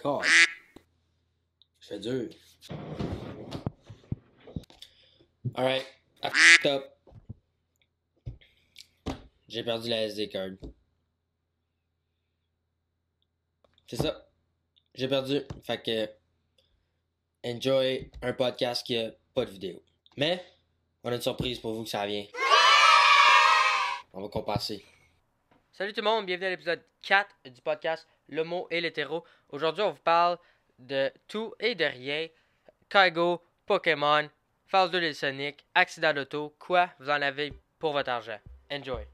God. Je fais dur. Alright. I f***ed up. J'ai perdu la SD card. C'est ça. J'ai perdu. Fait que... Enjoy un podcast qui a pas de vidéo. Mais, on a une surprise pour vous que ça vient. On va compenser. Salut tout le monde, bienvenue à l'épisode 4 du podcast L'Homo et l'Hétéro. Aujourd'hui, on vous parle de tout et de rien. Kaigo, Pokémon, phase 2 de Sonic, accident d'auto, quoi vous en avez pour votre argent. Enjoy.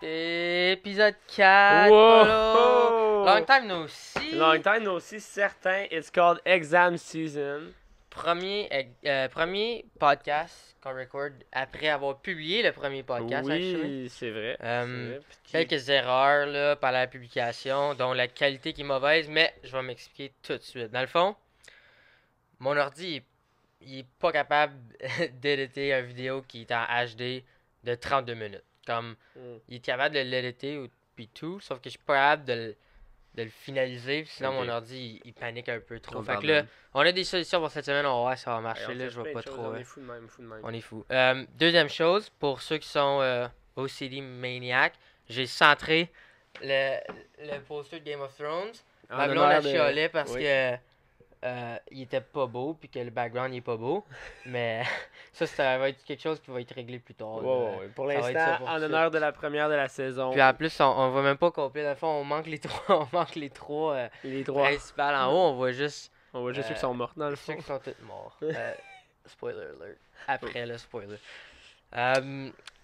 Épisode 4. Wow! Long time no see. Long time no see, certain. It's called exam season. Premier podcast qu'on record après avoir publié le premier podcast. Oui, c'est vrai. Quelques erreurs là, par la publication, dont la qualité qui est mauvaise, mais je vais m'expliquer tout de suite. Dans le fond, mon ordi, il est pas capable d'éditer une vidéo qui est en HD de 32 minutes. Comme, il est capable de l'éditer puis tout, sauf que je suis pas capable de le finaliser, sinon mon ordi il panique un peu trop. Fait que là, on a des solutions pour cette semaine, on va voir si ça va marcher. Là, je vois pas trop. On est fou de même, On est fou. Deuxième chose, pour ceux qui sont OCD Maniac, j'ai centré le poster de Game of Thrones. Ma blonde a chialé parce que il était pas beau, puis que le background il est pas beau. Mais ça va être quelque chose qui va être réglé plus tard. Pour l'instant, en honneur de la première de la saison. Puis en plus, on va même pas complet. Dans le fond, on manque les trois, principales en haut. On voit juste ceux qui sont morts dans le fond. Ceux qui sont tous morts. Spoiler alert. Après le spoiler.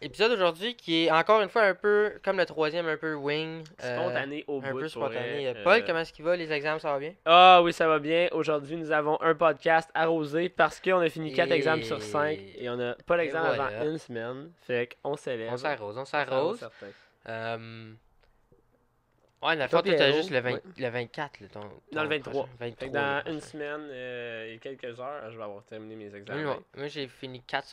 Épisode aujourd'hui qui est encore une fois un peu comme le troisième, un peu wing. Spontané au bout. Un peu spontané. Paul, comment est-ce qu'il va? Les examens, ça va bien? Ah oui, ça va bien. Aujourd'hui, nous avons un podcast arrosé parce qu'on a fini 4 examens sur 5 et on n'a pas l'examen avant une semaine. Fait qu'on s'élève. On s'arrose. Ouais, la fois, toi, t'as juste le 24. Là, non, le 23. 23 dans une semaine et quelques heures, je vais avoir terminé mes examens. Moi, j'ai fini 4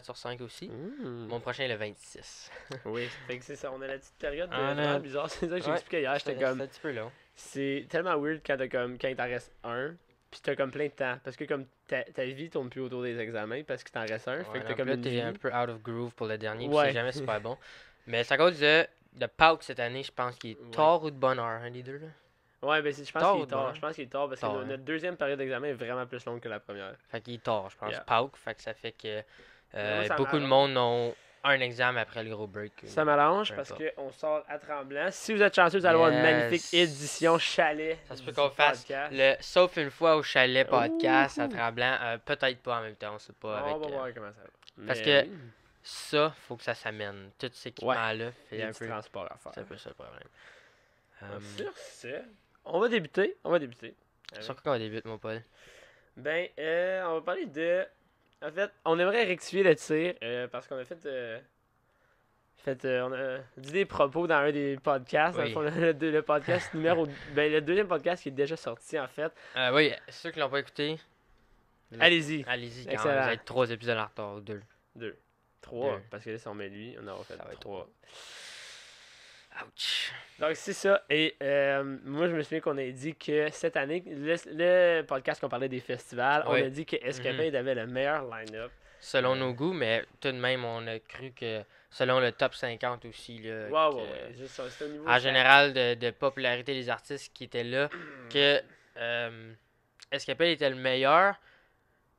sur 5 aussi. Mon prochain est le 26. Oui, fait que c'est ça. On a la petite période vraiment bizarre. C'est ça que j'expliquais hier. J'étais comme. C'est un petit peu long. C'est tellement weird quand il t'en reste un. Puis t'as comme plein de temps. Parce que comme ta vie tourne plus autour des examens parce qu'il t'en reste un. Fait que t'as comme là, t'es un peu out of groove pour le dernier. Puis c'est jamais super bon. Mais c'est à cause de Pâques cette année, je pense qu'il est tard ou de bonne heure, un des deux. Là. Ouais, ben je pense qu'il est tard. Je pense qu'il est tard parce que notre deuxième période d'examen est vraiment plus longue que la première. Fait qu'il est tard, je pense. Pâques, fait que ça fait que beaucoup de monde ont un examen après le gros break. Ça m'arrange parce qu'on sort à Tremblant. Si vous êtes chanceux, vous allez avoir une magnifique édition chalet. Ça se peut qu'on fasse le Sauf une fois au chalet podcast à Tremblant. Peut-être pas en même temps, on sait pas. On va voir comment ça va. Parce que ça, faut que ça s'amène. Tout cet équipement-là fait un peu transport à faire. C'est un peu ça le problème. Sur ce, on va débuter. Sur quoi on débute, mon Paul? Ben, on va parler de... En fait, on aimerait rectifier le tir parce qu'on a on a dit des propos dans un des podcasts. Oui. Le podcast numéro... Ben, le deuxième podcast qui est déjà sorti, en fait. Oui, ceux qui l'ont pas écouté... Allez-y, quand vous êtes 3 épisodes en retard, ou 2. 3, parce que là, si on met lui, on aura fait 3. Ouch. Donc, c'est ça. Et moi, je me souviens qu'on a dit que cette année, le podcast qu'on parlait des festivals, on a dit que Escapade avait le meilleur line-up. Selon nos goûts, mais tout de même, on a cru que selon le top 50 aussi, là, c'est au niveau en général de popularité des artistes qui étaient là, que Escapade était le meilleur,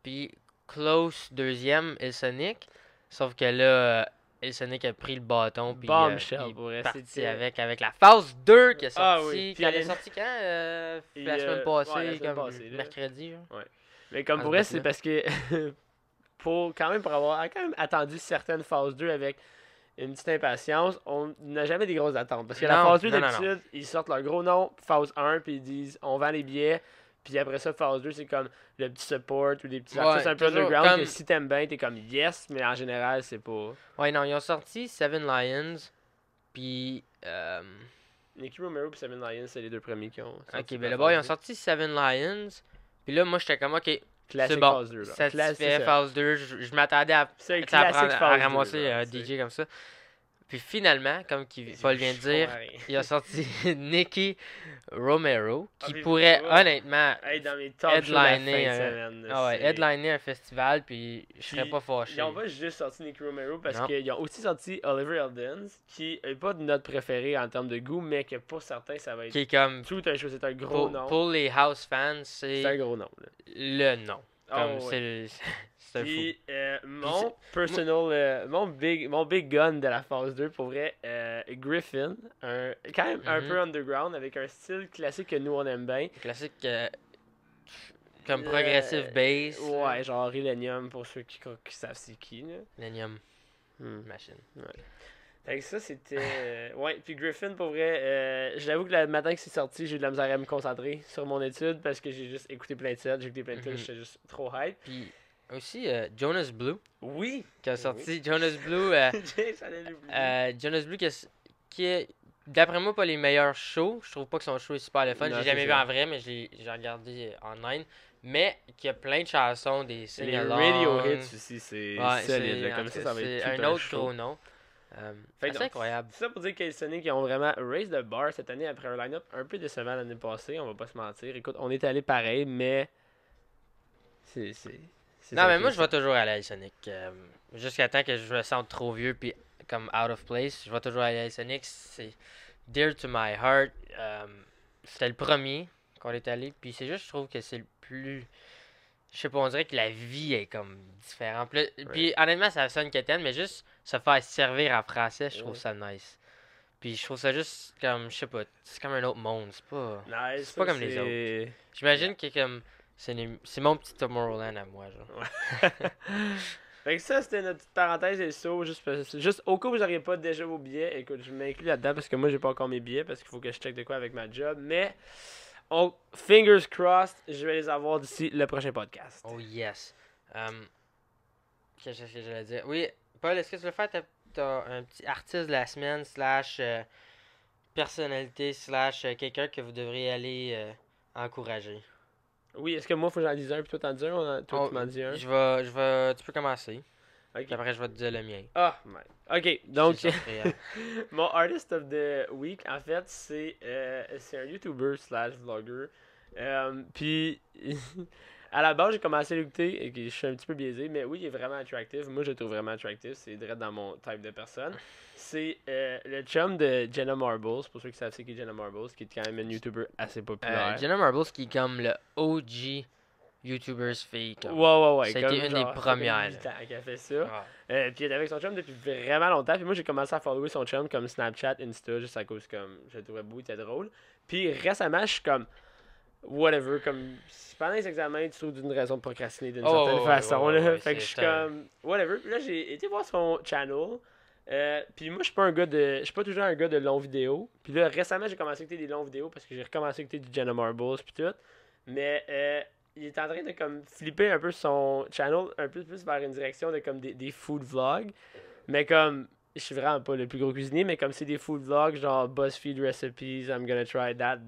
puis Close deuxième et Sonic, sauf que là... Et Sonic a pris le bâton puis il est parti avec la phase 2 qui est sortie. Puis elle est sortie quand? La semaine passée, mercredi. Ouais. Mais comme pour elle, c'est parce que pour avoir quand même attendu certaines phases 2 avec une petite impatience, on n'a jamais des grosses attentes. Parce que la phase 2, d'habitude, ils sortent leur gros nom, phase 1, puis ils disent on vend les billets. Puis après ça, phase 2, c'est comme le petit support ou des petits artistes un peu underground que si t'aimes bien, t'es comme yes, mais en général, c'est pas... Ouais, non, ils ont sorti Seven Lions, puis... Nicky Romero et Seven Lions, c'est les deux premiers qui ont sorti. Ok, ben là-bas, ils ont sorti Seven Lions, Puis là, moi, j'étais comme, ok, Classique c'est bon, phase 2. satisfait, phase 2. Je m'attendais à ramasser un DJ comme ça. Puis finalement, comme Paul vient de dire, il a sorti Nicky Romero, qui pourrait honnêtement headliner un festival, puis je serais pas fâché. Ils n'ont pas juste sorti Nicky Romero, parce qu'ils ont aussi sorti Oliver Eldens, qui n'est pas de notre préféré en termes de goût, mais que pour certains, ça va être qui est comme tout un show. C'est un gros nom. Pour les house fans, c'est un gros nom. Là. Le nom. Comme c'est puis, mon big gun de la phase 2, pour vrai, Griffin, quand même un peu underground, avec un style classique que nous on aime bien. Classique comme progressive bass. Ouais, genre Illenium pour ceux qui savent c'est qui. Illenium Machine. Ouais. Fait que ça, c'était. Ouais, puis Griffin, pour vrai, j'avoue que le matin que c'est sorti, j'ai eu de la misère à me concentrer sur mon étude parce que j'ai juste écouté plein de sets, j'étais juste trop hype. Puis aussi, Jonas Blue. Oui! Qui a sorti Jonas Blue. Jonas Blue qui est, d'après moi, pas les meilleurs shows. Je trouve pas que son show est super le fun. J'ai jamais vu en vrai, mais j'ai regardé online. Mais qui a plein de chansons, des sing-alongs. Les radio hits aussi, c'est solide. Comme ça va être un autre gros nom. C'est incroyable. C'est ça pour dire que Sonic ils ont vraiment raised the bar cette année après un line-up un peu décevant l'année passée, on va pas se mentir. Écoute, on est allé pareil, mais non, mais moi je vais toujours aller à Sonic. Jusqu'à temps que je me sente trop vieux puis comme out of place, je vais toujours aller à Sonic. C'est dear to my heart. C'était le premier qu'on est allé, puis c'est juste je trouve que c'est le plus. Je sais pas, on dirait que la vie est comme différente. Puis honnêtement, ça sonne quétaine, mais juste se faire servir en français, je trouve ça nice. Puis je trouve ça juste comme, je sais pas, c'est comme un autre monde. C'est pas, nice, c'est pas comme les autres. J'imagine que comme, c'est mon petit Tomorrowland à moi, genre. Fait que ça, c'était notre petite parenthèse et ça, juste au cas où vous n'auriez pas déjà vos billets, écoute, je m'inclus là-dedans parce que moi, j'ai pas encore mes billets parce qu'il faut que je check de quoi avec ma job, mais... fingers crossed, je vais les avoir d'ici le prochain podcast. Oh yes. Qu'est-ce que j'allais dire? Oui, Paul, est-ce que tu veux faire t'as un petit artiste de la semaine / personnalité / quelqu'un que vous devriez aller encourager? Oui, est-ce que moi, il faut que j'en dise un puis toi t'en dis un? Toi, tu m'en dis un? Tu peux commencer. Okay. Puis après, je vais te dire le mien. Ah, ok. Donc, mon artist of the week, en fait, c'est un YouTuber / vlogger. Puis, à la base, j'ai commencé à l'écouter et je suis un petit peu biaisé, mais oui, il est vraiment attractif. Moi, je le trouve vraiment attractif. C'est direct dans mon type de personne. C'est le chum de Jenna Marbles, pour ceux qui savent c'est qui Jenna Marbles, qui est quand même une YouTuber assez populaire. Jenna Marbles, qui est comme le OG YouTubers fille. Ouais. C'était une des premières. Ça fait 8 ans qu'elle fait ça. Puis elle est avec son chum depuis vraiment longtemps. Puis moi, j'ai commencé à follower son chum comme Snapchat, Insta, juste à cause comme je le trouvais beau, il était drôle. Puis récemment, je suis comme whatever, comme pendant les examens, tu trouves d'une raison de procrastiner d'une certaine façon. Fait que je suis comme whatever. Puis là, j'ai été voir son channel. Puis moi, je suis pas toujours un gars de longues vidéos. Puis là, récemment, j'ai commencé à écouter des longues vidéos parce que j'ai recommencé à écouter du Jenna Marbles puis tout. Mais il est en train de comme flipper un peu son channel un peu plus vers une direction de comme des food vlogs. Mais comme je suis vraiment pas le plus gros cuisinier, mais comme c'est des food vlogs genre BuzzFeed Recipes, I'm gonna try that.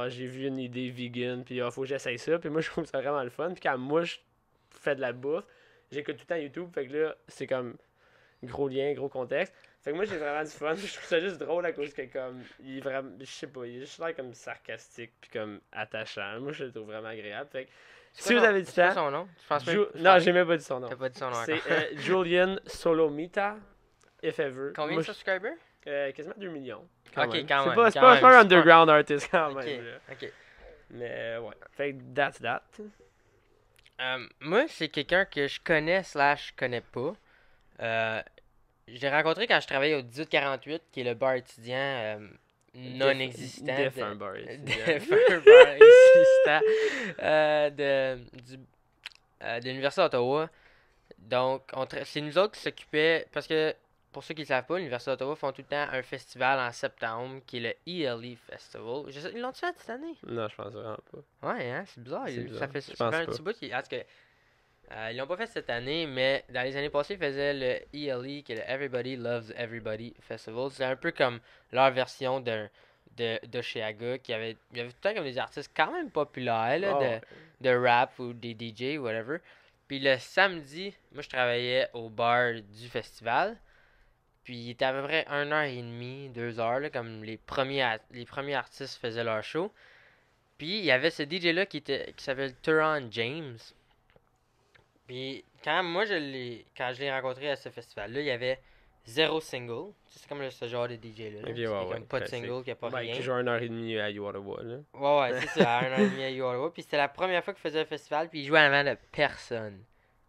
J'ai vu une idée vegan, puis faut que j'essaye ça. Puis moi, je trouve ça vraiment le fun. Puis quand moi, je fais de la bouffe, j'écoute tout le temps YouTube. Fait que là, c'est comme gros lien, gros contexte. Fait que moi, j'ai vraiment du fun. Je trouve ça juste drôle à cause que comme il est vraiment, je sais pas, il est juste là comme sarcastique puis comme attachant. Moi, je le trouve vraiment agréable. Fait que si vous avez du temps. C'est son nom? Non, j'ai même pas dit son nom. T'as pas dit son nom encore. C'est Julian Solomita, if ever. Combien de subscribers? Quasiment 2 millions. Quand même. C'est pas un underground artist quand même. Ok. Mais ouais. Fait que that's that. Moi, c'est quelqu'un que je connais / connais pas. J'ai rencontré quand je travaillais au 1848, qui est le bar étudiant non existant. Défunt bar étudiant. De l'Université d'Ottawa. Donc, c'est nous autres qui s'occupaient, parce que, pour ceux qui ne savent pas, l'Université d'Ottawa font tout le temps un festival en septembre, qui est le ELE Festival. Ils l'ont-tu fait cette année? Non, je pense vraiment pas. Ouais, hein, c'est bizarre. Ça fait un petit bout. Ils l'ont pas fait cette année, mais dans les années passées, ils faisaient le ELE, qui est le Everybody Loves Everybody Festival. C'est un peu comme leur version d'Oshiaga, il y avait tout le temps comme des artistes quand même populaires là, de rap ou des DJ, whatever. Puis le samedi, moi je travaillais au bar du festival. Puis il était à peu près 1h30, 2h, là, comme les premiers artistes faisaient leur show. Puis il y avait ce DJ-là qui s'appelle Turon James. Puis quand je l'ai rencontré à ce festival-là, il y avait 0 single. C'est comme ce genre de DJ-là. Okay, comme pas de single, qui a pas rien. Qui joue 1h30 à Yottawa, là. Ouais, c'est ça, à 1h30 à Yottawa. Puis c'était la première fois qu'il faisait le festival, puis il jouait en avant de personne.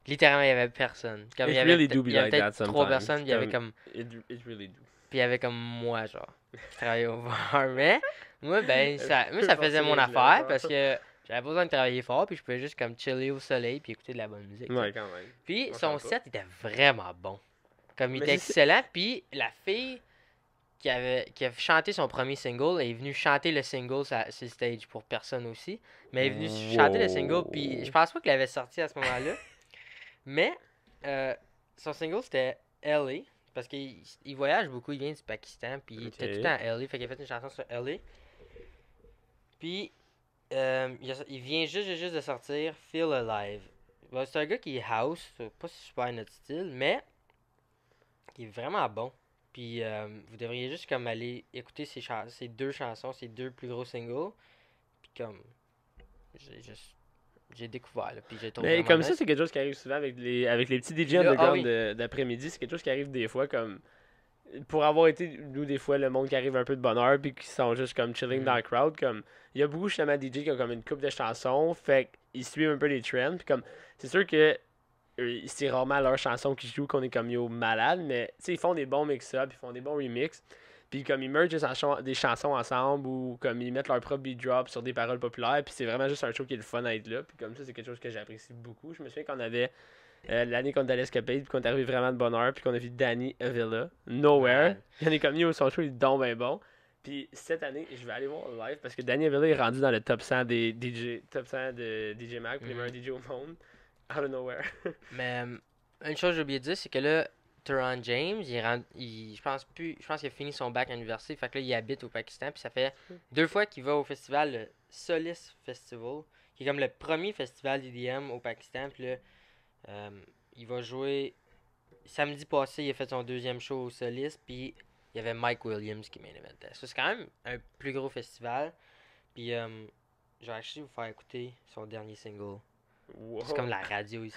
Littéralement, il y avait personne. Comme il y avait peut-être 3 personnes, il y avait comme... It really do. Puis il y avait comme moi, genre, qui travaillait au bar. Mais moi, ça faisait mon affaire parce que j'avais pas besoin de travailler fort, puis je pouvais juste comme chiller au soleil puis écouter de la bonne musique. Ouais, quand même. Puis son set était vraiment bon. Comme il était excellent, puis la fille qui a chanté son premier single, elle est venue chanter le single sur le stage pour personne aussi. Mais elle est venue chanter le single, puis je pense pas qu'elle avait sorti à ce moment-là. Mais son single c'était LA, parce qu'il voyage beaucoup, il vient du Pakistan, puis il était tout le temps à LA, fait qu'il a fait une chanson sur LA. Puis il vient juste de sortir Feel Alive. Bon, c'est un gars qui est house, pas super notre style, mais qui est vraiment bon. Puis vous devriez juste comme aller écouter ses 2 chansons, ses 2 plus gros singles. Puis comme j'ai découvert là, puis j'ai trouvé. Mais comme ça, c'est quelque chose qui arrive souvent avec les petits DJ underground d'après-midi. C'est quelque chose qui arrive des fois comme. Pour avoir été, nous, des fois, le monde qui arrive un peu de bonne heure puis qui sont juste comme chilling dans le crowd, comme il y a beaucoup justement de DJ qui ont comme une couple de chansons, fait qu'ils suivent un peu les trends, puis comme c'est sûr que c'est rarement leurs chansons qui jouent qu'on est comme yo malade, mais tu sais, ils font des bons mix-up, ils font des bons remix, puis comme ils mergent des chansons ensemble ou comme ils mettent leur propre beat drop sur des paroles populaires, puis c'est vraiment juste un show qui est le fun à être là, puis comme ça, c'est quelque chose que j'apprécie beaucoup. Je me souviens qu'on avait l'année qu'on est allé escaper, puis qu'on est arrivé vraiment de bonne heure, puis qu'on a vu Danny Avila, Nowhere. Il y en a comme yo, son show, il est donc bien bon. Puis cette année, je vais aller voir live parce que Danny Avila est rendu dans le top 100 des DJ, top 100 de DJ Mag, puis les meilleurs DJ au monde, out of nowhere. Mais une chose que j'ai oublié de dire, c'est que là, Turon James, je pense qu'il a fini son bac à l'université, fait que là, il habite au Pakistan, puis ça fait 2 fois qu'il va au festival, le Solis Festival, qui est comme le premier festival d'EDM au Pakistan, puis là, il va jouer samedi passé, il a fait son 2e show au Solis, puis il y avait Mike Williams qui main eventait. Ça, c'est quand même un plus gros festival. Puis je vais acheter vous faire écouter son dernier single. Wow. C'est comme la radio ici.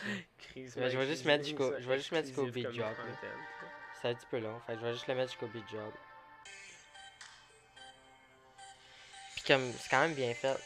Je vais juste mettre jusqu'au beat job. C'est un petit peu long, fait que je vais juste le mettre jusqu'au beat job. Puis comme c'est quand même bien fait.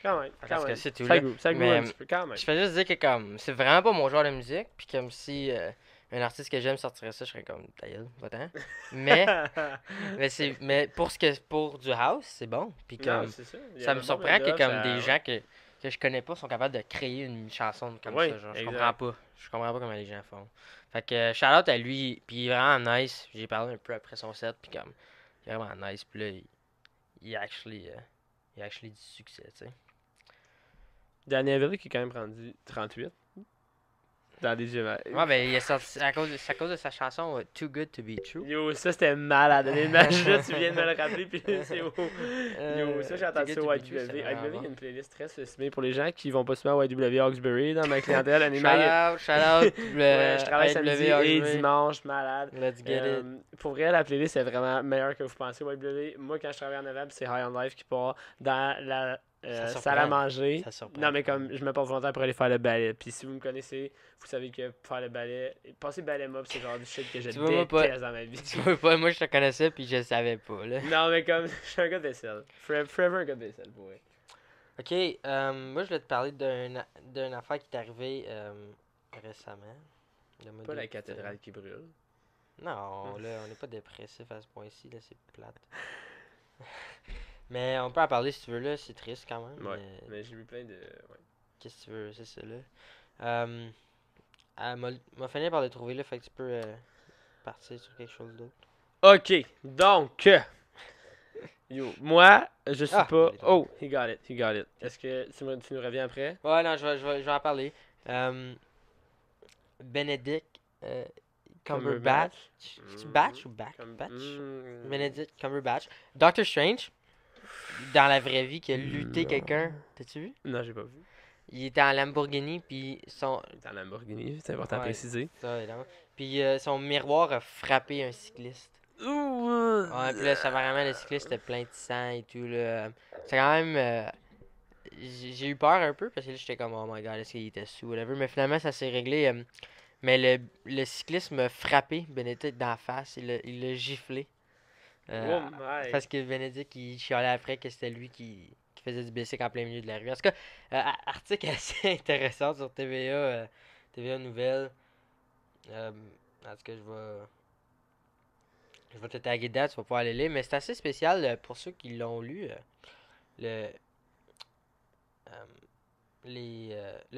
Quand même. Parce que c'est tout. Ça goûte un petit peu, quand même. Je fais juste dire que comme c'est vraiment pas mon genre de musique, puis comme si un artiste que j'aime sortirait ça, je serais comme ta gueule, va-t'en. mais pour du house, c'est bon. Puis comme ça me surprend que comme des gens que je connais pas sont capables de créer une chanson comme ça, genre. Je comprends pas comment les gens font. Fait que shout out à lui, puis il est vraiment nice. J'ai parlé un peu après son set, puis comme il est vraiment nice, puis là il a actually du succès, tu sais. Danny Avila qui est quand même rendu 38 dans des jeux. Ouais, ben il est sorti à cause de sa chanson Too Good To Be True. Yo, ça c'était malade. L'image là, tu viens de me le rappeler, puis c'est haut. Yo, ça j'ai entendu ça au YW. YW, il y a une playlist très estimée pour les gens qui vont pas souvent à YW Hawkesbury dans ma clientèle. Shout out. Je travaille samedi et dimanche, malade. Let's get it. Pour vrai, la playlist est vraiment meilleure que vous pensez. YW, moi quand je travaille en novembre, c'est High on Life qui part dans la salle à manger. Non, mais comme je me porte volontaire pour aller faire le ballet. Puis si vous me connaissez, vous savez que faire le ballet, passer le ballet mob, c'est genre du shit que je déteste dans ma vie. Tu vois pas, moi je te connaissais puis je savais pas, là. Non, mais comme, je suis un gars de vaisselle. Forever un gars de vaisselle, pour vrai. Ok, moi je vais te parler d'une affaire qui est arrivée récemment. Pas la cathédrale qui brûle. Non, là, on n'est pas dépressif à ce point-ci, là, c'est plate. Mais on peut en parler si tu veux, là, c'est triste quand même. Ouais, mais j'ai vu plein de... Ouais. Qu'est-ce que tu veux, c'est ça, là. Elle m'a fini par le trouver, là, fait que tu peux partir sur quelque chose d'autre. Ok, donc... Yo, moi, je suis pas... Oh, he got it. Est-ce que tu nous reviens après? Ouais, non, je vais en parler. Benedict Cumberbatch. C'est Batch ou Batch? Benedict Cumberbatch. Doctor Strange, dans la vraie vie, qui a lutté quelqu'un. T'as-tu vu? Non, j'ai pas vu. Il était en Lamborghini, puis son... Il était en Lamborghini, c'est important à préciser. Ça, puis son miroir a frappé un cycliste. Ouais, puis là, apparemment, le cycliste était plein de sang et tout, là. C'est quand même... j'ai eu peur un peu, parce que là, j'étais comme, oh my god, est-ce qu'il était sous, whatever. Mais finalement, ça s'est réglé. Mais le cycliste m'a frappé, Benedict, d'en face. Il l'a giflé. Parce que Benedict, il chialait après que c'était lui qui faisait du bicycle en plein milieu de la rue. En tout cas, article assez intéressant sur TVA, TVA Nouvelles. En tout cas, je vais te taguer dedans, tu vas pouvoir aller lire. Mais c'est assez spécial pour ceux qui l'ont lu. Le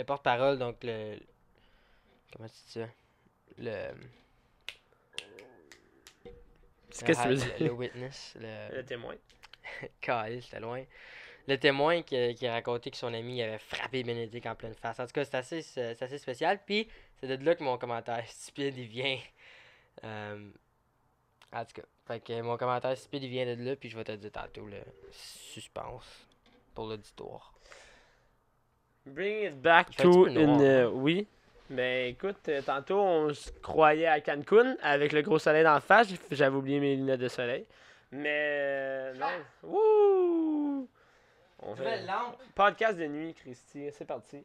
porte-parole, donc comment tu dis ça? Qu'est-ce que tu veux dire? Le witness. Le témoin. Calé, c'était loin. Le témoin qui a raconté que son ami avait frappé Benedict en pleine face. En tout cas, c'est assez spécial. Puis, c'est de là que mon commentaire stupide, il vient. En tout cas, fait que mon commentaire stupide, il vient de là. Puis, je vais te dire tantôt le suspense pour l'auditoire. Bring it back to une... oui. Mais écoute, tantôt, on se croyait à Cancun avec le gros soleil d'en face. J'avais oublié mes lunettes de soleil. Mais non. Wouh! On fait podcast de nuit, Christy. C'est parti.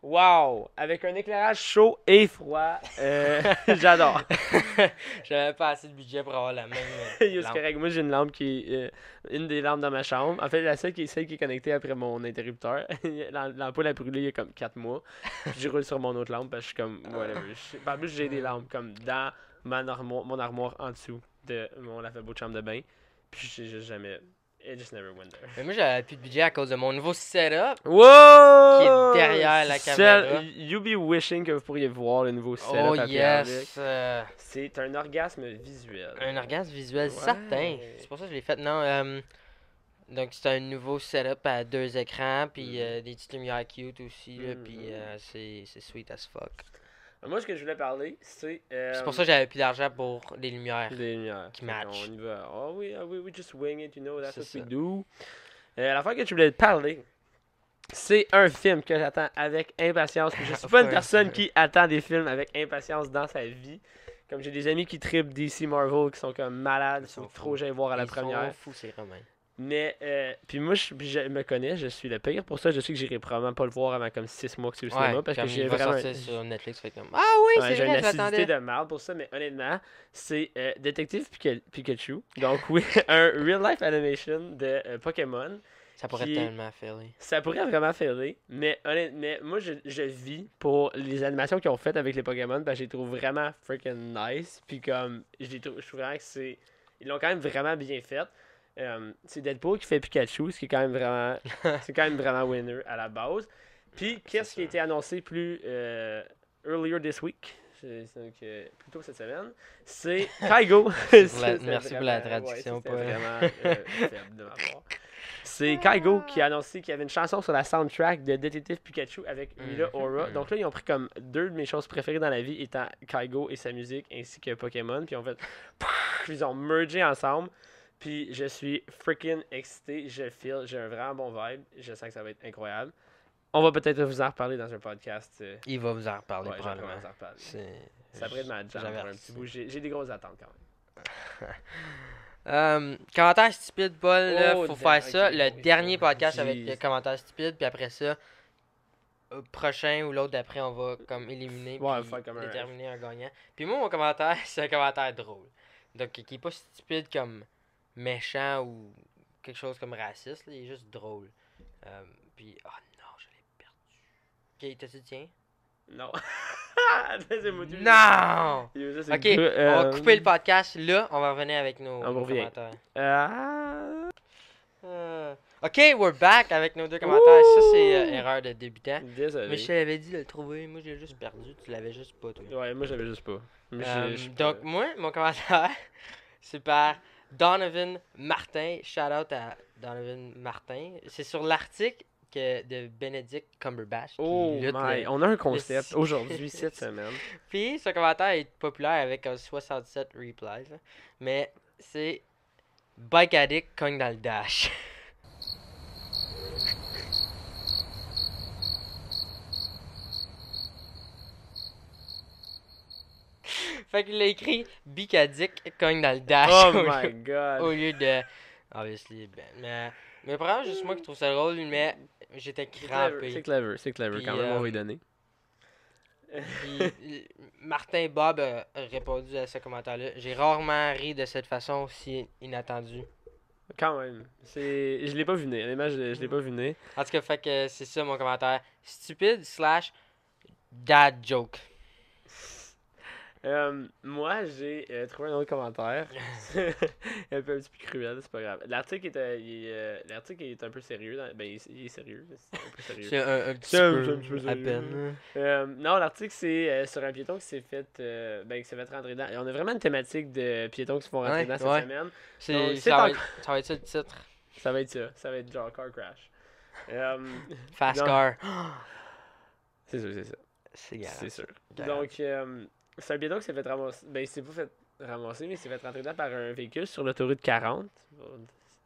Wow! Avec un éclairage chaud et froid. J'adore. J'avais pas assez de budget pour avoir la même c'est correct. Moi, j'ai une lampe qui est une des lampes dans ma chambre. En fait, celle qui est connectée après mon interrupteur. L'ampoule a brûlé il y a comme 4 mois. Puis je roule sur mon autre lampe parce que je suis comme whatever. En plus, j'ai des lampes comme dans mon armoire en dessous de mon lavabo de chambre de bain. Puis j'ai juste jamais... It just never went there. Mais moi, j'avais plus de budget à cause de mon nouveau setup. Wow! Qui est derrière la caméra. You be wishing que vous pourriez voir le nouveau setup. Oh yes! C'est un orgasme visuel. Un orgasme visuel certain. C'est pour ça que je l'ai fait. Non, donc c'est un nouveau setup à 2 écrans, puis des petites lumières cute aussi, puis c'est sweet as fuck. Moi, ce que je voulais parler, c'est... c'est pour ça que j'avais plus d'argent pour des lumières. Des lumières. Qui matchent. On y va. Oh oui, we just wing it, you know, that's what we do. L'affaire que je voulais te parler, c'est un film que j'attends avec impatience. Je suis pas une personne qui attend des films avec impatience dans sa vie. Comme j'ai des amis qui trippent DC Marvel, qui sont comme malades, ils sont trop j'aille voir à la première. Ils sont fous, c'est Romain. Mais, puis moi, je me connais, je suis le pire. Pour ça, je sais que j'irai probablement pas le voir avant comme 6 mois que c'est au cinéma. Parce que j'ai vraiment. Sortir sur Netflix, fait comme. Ah oui, c'est j'ai vrai, une acidité de merde pour ça, mais honnêtement, c'est Détective Pikachu. Donc, oui, un real-life animation de Pokémon. Ça pourrait tellement failer. Ça pourrait vraiment failer. Mais honnêtement, moi, je vis pour les animations qu'ils ont faites avec les Pokémon. Parce que je les trouve vraiment freaking nice. Puis comme, je trouve vraiment que c'est. Ils l'ont quand même vraiment bien fait. C'est Deadpool qui fait Pikachu, ce qui est quand même vraiment c'est quand même vraiment winner à la base. Puis qu'est-ce qui a été annoncé plus earlier this week, plutôt cette semaine, c'est Kaigo. Merci pour la traduction. C'était vraiment faible de ma part. C'est Kaigo qui a annoncé qu'il y avait une chanson sur la soundtrack de Détective Pikachu avec Mila Aura. Donc là, ils ont pris comme 2 de mes choses préférées dans la vie étant Kaigo et sa musique ainsi que Pokémon. Puis en fait, ils ont mergé ensemble. Puis je suis freaking excité, j'ai un vraiment bon vibe, je sens que ça va être incroyable. On va peut-être vous en reparler dans un podcast. Il va vous en reparler probablement. Ça pourrait être ma jam pour un petit bout, j'ai des grosses attentes quand même. Commentaires stupides, Paul, faut faire ça. Le dernier podcast avec les commentaires stupides, puis après ça, prochain ou l'autre d'après, on va comme éliminer puis déterminer un gagnant. Puis moi, mon commentaire, c'est un commentaire drôle. Donc, qui est pas stupide comme méchant ou quelque chose comme raciste, là, il est juste drôle. Puis, oh non, je l'ai perdu. Ok, t'as-tu le tien? Non. Non! Yo, ça, Ok, on va couper le podcast là, on va revenir avec nos commentaires. Ok, we're back avec nos 2 commentaires. Ça, c'est erreur de débutant. Désolé. Mais je t'avais dit de le trouver, moi j'ai juste perdu, tu l'avais juste pas, toi. Ouais, moi j'avais juste pas. Donc, moi, mon commentaire, c'est par Donovan Martin. Shout out à Donovan Martin. C'est sur l'article de Benedict Cumberbatch. Oh my, on a un concept aujourd'hui, cette semaine. Puis, ce commentaire est populaire avec 67 replies. Là. Mais c'est Bike Addict cogne dans le dash. Fait qu'il a écrit Bike Addict cogne dans le dash. Oh my god. Au lieu de. Obviously, ben. Mais probablement juste moi qui trouve ça drôle, mais j'étais crampé. C'est clever, quand même, on va y donner. Puis, Martin Bob a répondu à ce commentaire-là. J'ai rarement ri de cette façon aussi inattendue. Quand même. Je l'ai pas vu venir. Honnêtement, je l'ai pas vu venir. En tout cas, fait que c'est ça mon commentaire. Stupide / dad joke. Moi, j'ai trouvé un autre commentaire. Un peu cruel, c'est pas grave. L'article est un peu sérieux. Il est sérieux. C'est un peu sérieux. C'est un petit peu à peine. Non, l'article, c'est sur un piéton qui s'est fait rentrer dedans. Et on a vraiment une thématique de piétons qui se font rentrer dedans cette semaine. Ça va être ça le titre. Ça va être ça. Ça va être genre car crash. Fast car. C'est sûr, c'est ça. C'est sûr. Donc, c'est un piéton qui s'est fait ramasser. Ben, il s'est pas fait ramasser, mais il s'est fait rentrer dedans par un véhicule sur l'autoroute 40.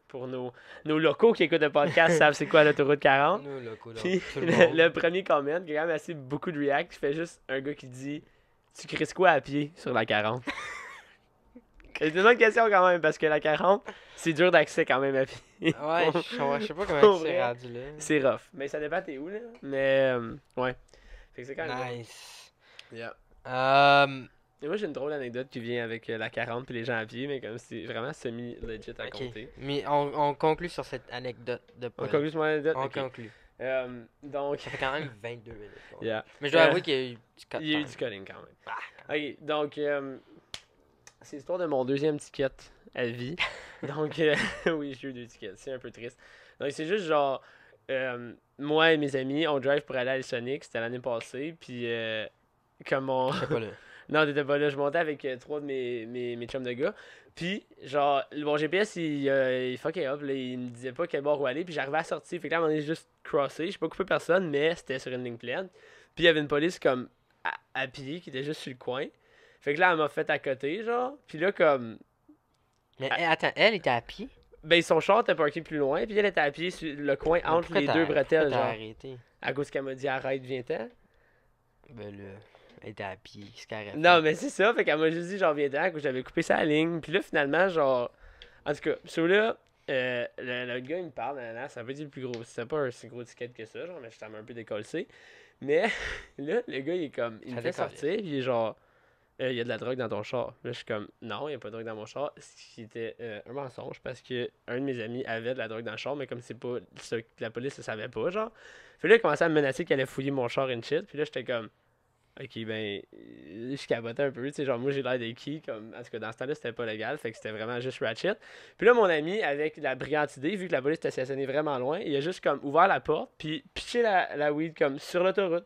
Pour nos locaux qui écoutent le podcast savent c'est quoi l'autoroute 40. Nos locaux, là. Puis, le premier comment, qui a quand même assez beaucoup de react, qui fait juste un gars qui dit tu crises quoi à pied sur la 40? C'est une bonne question quand même, parce que la 40, c'est dur d'accès quand même à pied. Ouais, je sais pas comment c'est rendu là. C'est rough. Mais ça dépend t'es où, là. Mais, ouais. Fait que c'est quand même nice. Yeah. Et moi, j'ai une drôle anecdote qui vient avec la 40 puis les gens à pied, mais comme c'est vraiment semi-legit à compter. Mais on conclut sur cette anecdote de On conclut sur mon anecdote? On conclut. Donc... Ça fait quand même 22 minutes. Yeah. Mais je dois avouer qu'il y a eu du cutting. Il y a eu du cutting quand même. Ok, donc... c'est l'histoire de mon deuxième ticket à vie. Donc, oui, j'ai eu 2 tickets. C'est un peu triste. Donc, c'est juste genre... moi et mes amis, on drive pour aller à Sonic. C'était l'année passée. Puis, comme on... J'étais pas là. Non, t'étais pas là. Je montais avec 3 de mes chums de gars. Puis, genre, mon GPS, il fuckait up. Là, il me disait pas quel bord où aller. Puis, j'arrivais à sortir. Fait que là, on est juste crossé. J'ai pas coupé personne, mais c'était sur une ligne pleine. Puis, il y avait une police comme à pied qui était juste sur le coin. Fait que là, elle m'a fait à côté, genre. Puis là, comme... Mais attends, elle était à pied? Ben, son char était parké plus loin. Puis elle était à pied sur le coin entre les 2 bretelles, genre. Arrêté? À cause qu'elle m'a dit arrête, viens-t'en. Ben là, elle était à pied. C'est carré. Non, mais c'est ça. Fait qu'elle m'a juste dit genre viens-t'en. À cause j'avais coupé sa ligne. Puis là, finalement, genre. En tout cas, là, le gars, il me parle. Ça veut dire le plus gros. C'était pas un si gros ticket que ça, genre, mais j'étais un peu décollé. Mais là, le gars, il est comme. Il me fait sortir. Puis il est genre. Il y a de la drogue dans ton char. Là, je suis comme, non, il n'y a pas de drogue dans mon char. Ce qui était un mensonge parce que un de mes amis avait de la drogue dans le char, mais comme c'est pas ça que la police ne savait pas, genre. Puis là, il commençait à me menacer qu'il allait fouiller mon char and shit. Puis là, j'étais comme, ok, ben, je cabotais un peu. Tu sais, genre, moi, j'ai l'air des qui, comme, en tout cas, dans ce temps-là, c'était pas légal. Fait que c'était vraiment juste ratchet. Puis là, mon ami, avec la brillante idée, vu que la police était stationnée vraiment loin, il a juste comme ouvert la porte, puis pitché la weed comme sur l'autoroute.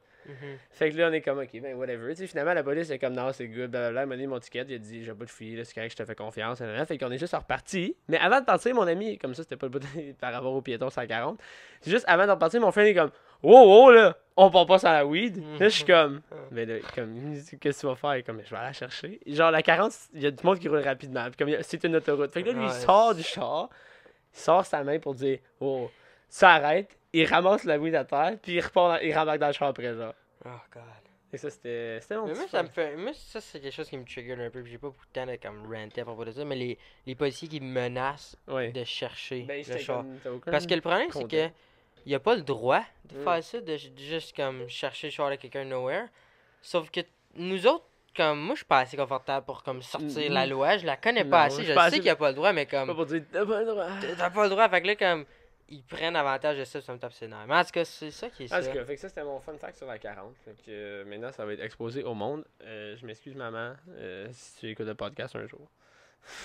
Fait que là, on est comme, ok, ben, whatever. Tu sais, finalement, la police est comme, non, c'est good, blablabla. Il m'a donné mon ticket, il a dit, j'ai pas de fouiller, là, c'est correct, je te fais confiance. Blablabla. Fait qu'on est juste reparti. Mais avant de partir, mon ami, comme ça, c'était pas le bout par rapport au piéton 140. C'est juste avant de repartir, mon frère est comme, wow, là, on part pas sans la weed. Là, je suis comme, mais là, comme, il me dit, qu'est-ce que tu vas faire? Comme, je vais aller la chercher. Genre, la 40, il y a du monde qui roule rapidement. Puis comme, c'est une autoroute. Fait que là, lui, il sort du char, il sort sa main pour dire, oh, ça arrête. Il ramasse la weed à terre, puis il rembarque dans le char après, genre. Oh god. Et ça, c'était mon mais moi, ça, c'est quelque chose qui me trigger un peu. J'ai pas beaucoup de temps de comme ranter à propos de ça, mais les policiers qui me menacent de chercher le char. Parce que le problème, c'est que il a pas le droit de faire ça, de juste comme chercher le char de quelqu'un nowhere. Sauf que nous autres, comme moi, je suis pas assez confortable pour comme sortir la loi. Je la connais pas assez. Je sais qu'il a pas le droit, mais comme. Pas pour dire, t'as pas le droit. T'as pas le droit. Fait que là, comme. ils prennent avantage de ça, ça me tape ses nerfs. Mais en tout cas, c'est ça qui est ça. En tout cas, fait que ça, c'était mon fun fact sur la 40. Fait que maintenant, ça va être exposé au monde. Je m'excuse, maman, si tu écoutes le podcast un jour.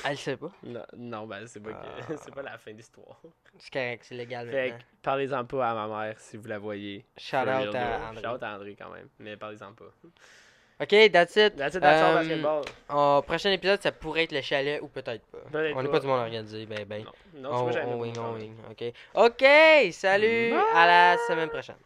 Elle sait pas. Non, ben, c'est pas, c'est pas la fin de l'histoire. C'est correct, c'est légal Fait maintenant. que parlez-en pas à ma mère si vous la voyez. Shout out à André. Shout out à André quand même, mais parlez-en pas. Ok, that's it. That's it, that's all basketball. Au prochain épisode, ça pourrait être le chalet ou peut-être pas. Peut-être On n'est pas du monde organisé, ben. Non, tu vois, On wing. Ok, salut, à la semaine prochaine.